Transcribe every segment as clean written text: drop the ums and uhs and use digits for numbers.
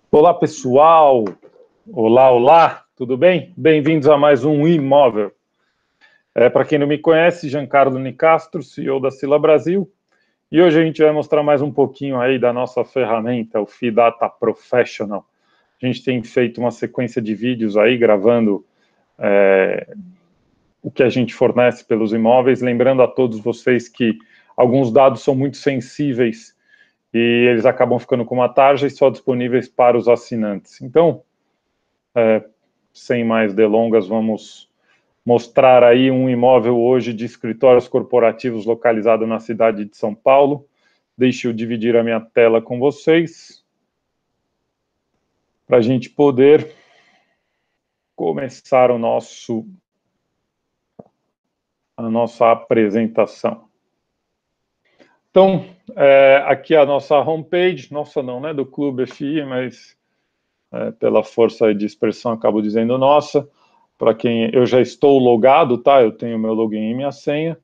Olá, pessoal! Olá, olá! Tudo bem? Bem-vindos a mais um Imóvel. Para quem não me conhece, Giancarlo Nicastro, CEO da Sila Brasil, e hoje a gente vai mostrar mais um pouquinho aí da nossa ferramenta, o FeeData Professional. A gente tem feito uma sequência de vídeos aí, gravando o que a gente fornece pelos imóveis, lembrando a todos vocês que alguns dados são muito sensíveis e eles acabam ficando com uma tarja e só disponíveis para os assinantes. Então, sem mais delongas, vamos mostrar aí um imóvel hoje de escritórios corporativos localizado na cidade de São Paulo. Deixe eu dividir a minha tela com vocês para a gente poder começar a nossa apresentação. Então, aqui é a nossa homepage, nossa não, né, do Clube FI, mas pela força de expressão acabo dizendo nossa. Para quem eu já estou logado, tá? Eu tenho meu login e minha senha.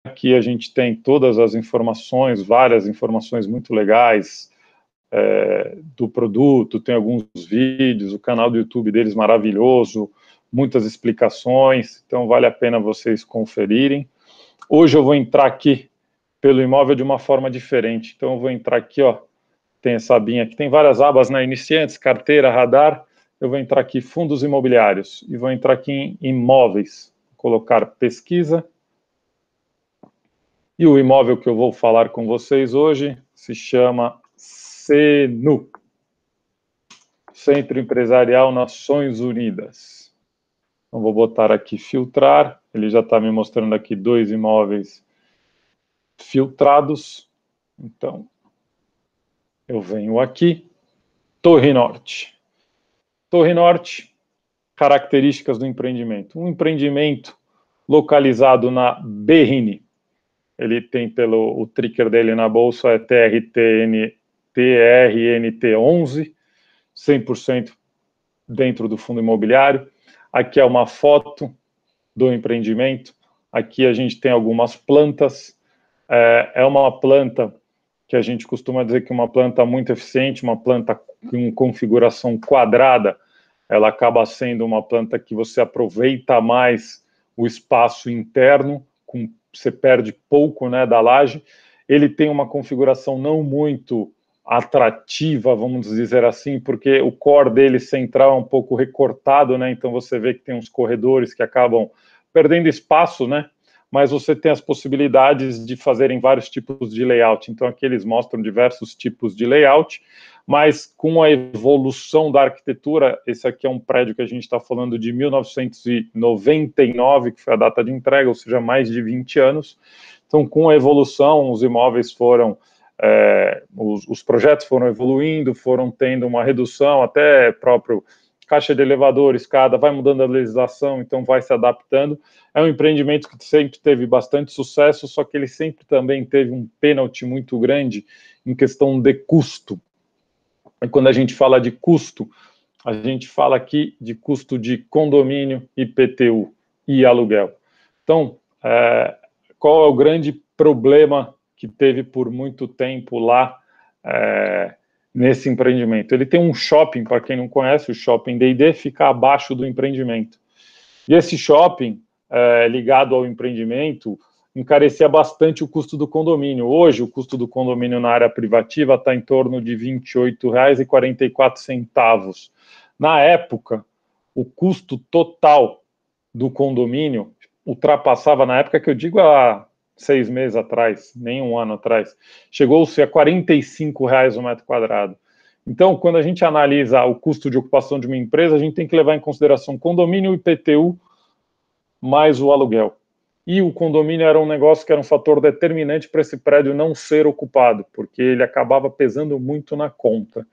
Aqui a gente tem todas as informações, várias informações muito legais do produto, tem alguns vídeos, o canal do YouTube deles maravilhoso, muitas explicações, então vale a pena vocês conferirem. Hoje eu vou entrar aqui pelo imóvel de uma forma diferente, então eu vou entrar aqui, ó, tem essa abinha aqui, tem várias abas, né, iniciantes, carteira, radar, eu vou entrar aqui fundos imobiliários, e vou entrar aqui em imóveis, colocar pesquisa, e o imóvel que eu vou falar com vocês hoje se chama CENU, Centro Empresarial Nações Unidas. Então vou botar aqui filtrar, ele já está me mostrando aqui dois imóveis filtrados, então eu venho aqui, Torre Norte. Torre Norte, características do empreendimento. Um empreendimento localizado na Berrini. Ele tem o ticker dele na bolsa é TRNT11, 100% dentro do fundo imobiliário. Aqui é uma foto do empreendimento. Aqui a gente tem algumas plantas. É uma planta que a gente costuma dizer que é uma planta muito eficiente, uma planta com configuração quadrada. Ela acaba sendo uma planta que você aproveita mais o espaço interno, você perde pouco, né, da laje. Ele tem uma configuração não muito atrativa, vamos dizer assim, porque o core dele central é um pouco recortado, né, então você vê que tem uns corredores que acabam perdendo espaço, né, mas você tem as possibilidades de fazerem vários tipos de layout. Então aqui eles mostram diversos tipos de layout, mas com a evolução da arquitetura, esse aqui é um prédio que a gente está falando de 1999, que foi a data de entrega, ou seja, mais de 20 anos. Então, com a evolução, os imóveis foram, os projetos foram evoluindo, foram tendo uma redução, até próprio caixa de elevador, escada, vai mudando a legislação, então vai se adaptando. É um empreendimento que sempre teve bastante sucesso, só que ele sempre também teve um pênalti muito grande em questão de custo. E quando a gente fala de custo, a gente fala aqui de custo de condomínio, IPTU e aluguel. Então, qual é o grande problema que teve por muito tempo lá nesse empreendimento? Ele tem um shopping, para quem não conhece, o Shopping D&D fica abaixo do empreendimento. E esse shopping, ligado ao empreendimento, encarecia bastante o custo do condomínio. Hoje, o custo do condomínio na área privativa está em torno de R$ 28,44. Na época, o custo total do condomínio ultrapassava, na época que eu digo há 6 meses atrás, nem um ano atrás, chegou-se a R$ 45 o metro quadrado. Então, quando a gente analisa o custo de ocupação de uma empresa, a gente tem que levar em consideração condomínio, IPTU, mais o aluguel. E o condomínio era um negócio que era um fator determinante para esse prédio não ser ocupado, porque ele acabava pesando muito na conta.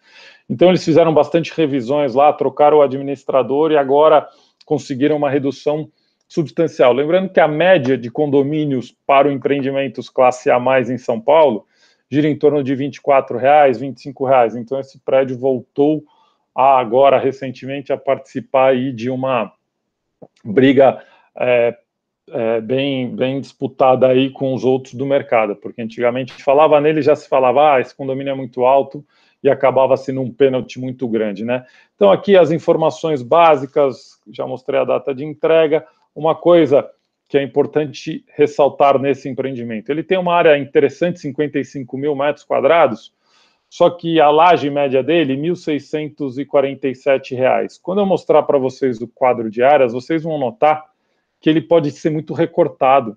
Então eles fizeram bastante revisões lá, trocaram o administrador e agora conseguiram uma redução substancial. Lembrando que a média de condomínios para o empreendimentos classe A+, em São Paulo, gira em torno de R$ 24, R$ 25. Então esse prédio voltou agora, recentemente, a participar aí de uma briga bem disputada aí com os outros do mercado, porque antigamente falava nele, já se falava, esse condomínio é muito alto, e acabava sendo um pênalti muito grande, né? Então aqui as informações básicas, já mostrei a data de entrega. Uma coisa que é importante ressaltar nesse empreendimento, ele tem uma área interessante, 55 mil metros quadrados, só que a laje média dele, R$ 1.647. Quando eu mostrar para vocês o quadro de áreas, vocês vão notar que ele pode ser muito recortado.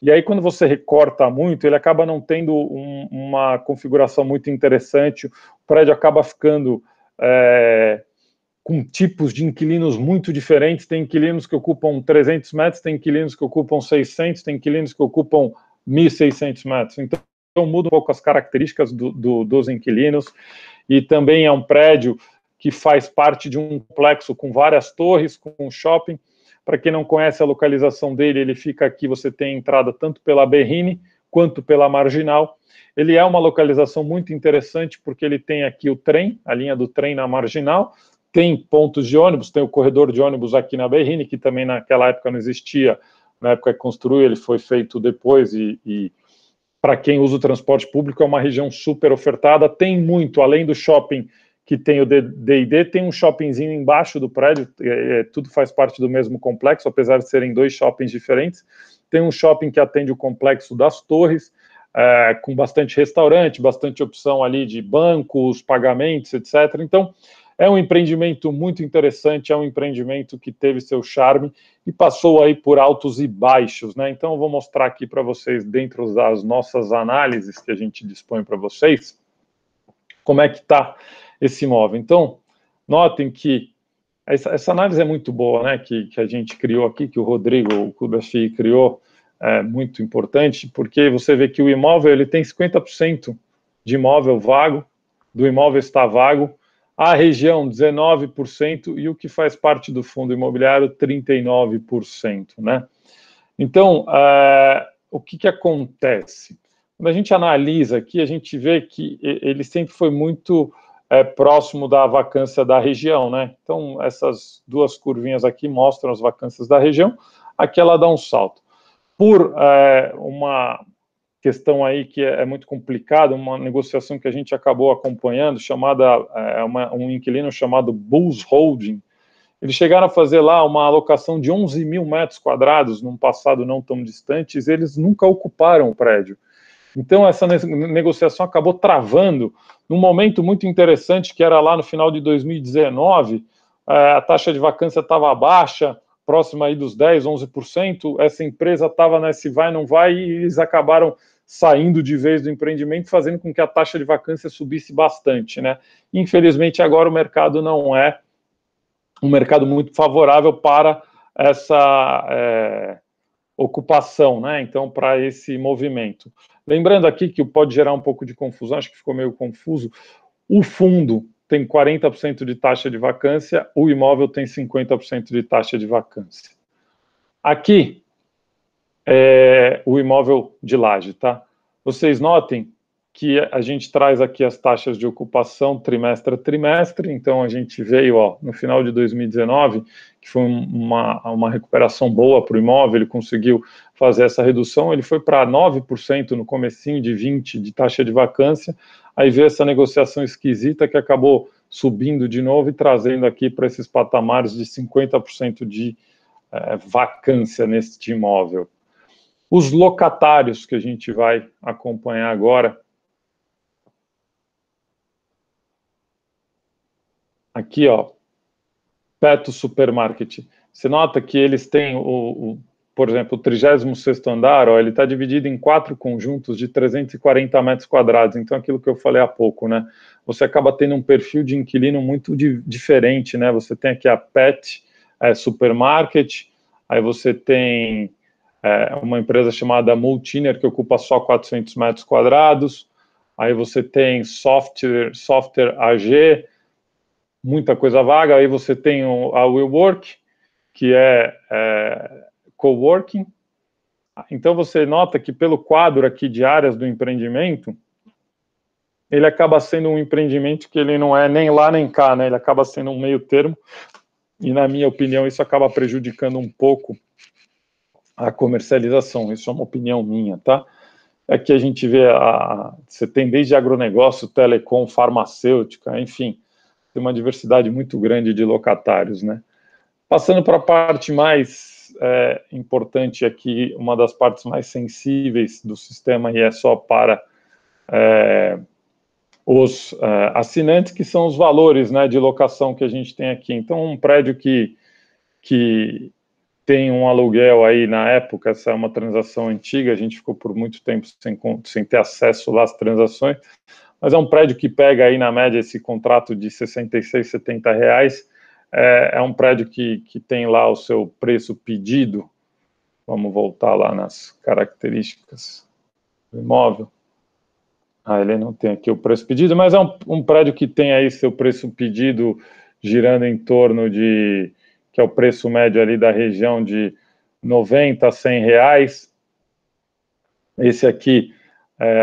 E aí, quando você recorta muito, ele acaba não tendo uma configuração muito interessante, o prédio acaba ficando com tipos de inquilinos muito diferentes. Tem inquilinos que ocupam 300 metros, tem inquilinos que ocupam 600, tem inquilinos que ocupam 1.600 metros. Então, muda um pouco as características dos inquilinos, e também é um prédio que faz parte de um complexo com várias torres, com um shopping. Para quem não conhece a localização dele, ele fica aqui, você tem entrada tanto pela Berrini quanto pela Marginal. Ele é uma localização muito interessante, porque ele tem aqui o trem, a linha do trem na Marginal, tem pontos de ônibus, tem o corredor de ônibus aqui na Berrini, que também naquela época não existia, na época que construiu, ele foi feito depois, e para quem usa o transporte público é uma região super ofertada. Tem muito, além do shopping que tem o D&D, tem um shoppingzinho embaixo do prédio, tudo faz parte do mesmo complexo, apesar de serem dois shoppings diferentes. Tem um shopping que atende o complexo das torres, com bastante restaurante, bastante opção ali de bancos, pagamentos, etc. Então, é um empreendimento muito interessante, é um empreendimento que teve seu charme e passou aí por altos e baixos, né? Então, eu vou mostrar aqui para vocês, dentro das nossas análises que a gente dispõe para vocês, como é que está esse imóvel. Então, notem que essa análise é muito boa, né? Que a gente criou aqui, que o Rodrigo, o Clube FI, criou, é muito importante, porque você vê que o imóvel ele tem 50% de imóvel vago, do imóvel está vago, a região 19% e o que faz parte do fundo imobiliário 39%, né? Então, o que acontece? Quando a gente analisa aqui, a gente vê que ele sempre foi muito próximo da vacância da região, né? Então, essas duas curvinhas aqui mostram as vacâncias da região, aqui ela dá um salto. Por uma questão aí que é muito complicada, uma negociação que a gente acabou acompanhando, um inquilino chamado Bulls Holding. Eles chegaram a fazer lá uma alocação de 11 mil metros quadrados num passado não tão distante, e eles nunca ocuparam o prédio. Então, essa negociação acabou travando num momento muito interessante, que era lá no final de 2019, a taxa de vacância estava baixa, próxima aí dos 10%, 11%, essa empresa estava nesse vai, não vai, e eles acabaram saindo de vez do empreendimento, fazendo com que a taxa de vacância subisse bastante, né? Infelizmente, agora o mercado não é um mercado muito favorável para essa ocupação, né? Então, para esse movimento. Lembrando aqui que pode gerar um pouco de confusão, acho que ficou meio confuso, o fundo tem 40% de taxa de vacância, o imóvel tem 50% de taxa de vacância. Aqui é o imóvel de laje, tá? Vocês notem que a gente traz aqui as taxas de ocupação trimestre a trimestre, então a gente veio, ó, no final de 2019, que foi uma recuperação boa para o imóvel, ele conseguiu fazer essa redução, ele foi para 9% no comecinho de 20% de taxa de vacância, aí veio essa negociação esquisita que acabou subindo de novo e trazendo aqui para esses patamares de 50% de vacância neste imóvel. Os locatários que a gente vai acompanhar agora, aqui, ó, Petto Supermarket. Você nota que eles têm, por exemplo, o 36º andar, ó, ele está dividido em 4 conjuntos de 340 metros quadrados. Então, aquilo que eu falei há pouco, né? Você acaba tendo um perfil de inquilino muito diferente, né? Você tem aqui a Pet Supermarket, aí você tem uma empresa chamada Multiner, que ocupa só 400 metros quadrados, aí você tem Software AG, muita coisa vaga, aí você tem a WeWork, que é coworking. Então você nota que pelo quadro aqui de áreas do empreendimento, ele acaba sendo um empreendimento que ele não é nem lá nem cá, né? Ele acaba sendo um meio termo, e na minha opinião isso acaba prejudicando um pouco a comercialização. Isso é uma opinião minha, tá? Aqui a gente vê, você tem desde agronegócio, telecom, farmacêutica, enfim, tem uma diversidade muito grande de locatários, né? Passando para a parte mais importante aqui, uma das partes mais sensíveis do sistema, e é só para os assinantes, que são os valores, né, de locação que a gente tem aqui. Então, um prédio que tem um aluguel aí na época, essa é uma transação antiga, a gente ficou por muito tempo sem ter acesso lá às transações, mas é um prédio que pega aí na média esse contrato de R$ 66, R$ 70, é um prédio que tem lá o seu preço pedido. Vamos voltar lá nas características do imóvel. Ele não tem aqui o preço pedido, mas é um prédio que tem aí seu preço pedido girando em torno de, que é o preço médio ali da região, de R$90 a R$100. Esse aqui,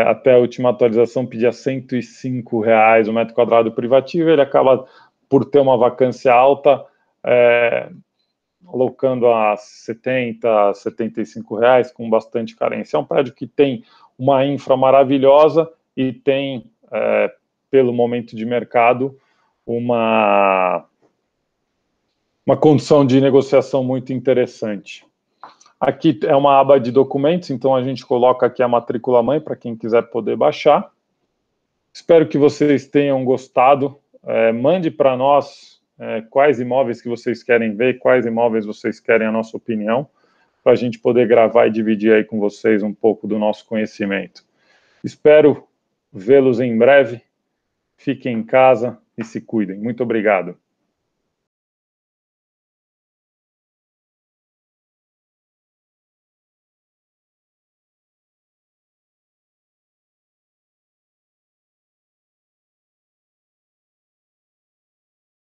até a última atualização, pedia R$105 o metro quadrado privativo, ele acaba, por ter uma vacância alta, alocando a R$70, R$75, com bastante carência. É um prédio que tem uma infra maravilhosa e tem, pelo momento de mercado, uma condição de negociação muito interessante. Aqui é uma aba de documentos, então a gente coloca aqui a matrícula-mãe para quem quiser poder baixar. Espero que vocês tenham gostado. Mande para nós quais imóveis que vocês querem ver, quais imóveis vocês querem a nossa opinião, para a gente poder gravar e dividir aí com vocês um pouco do nosso conhecimento. Espero vê-los em breve. Fiquem em casa e se cuidem. Muito obrigado.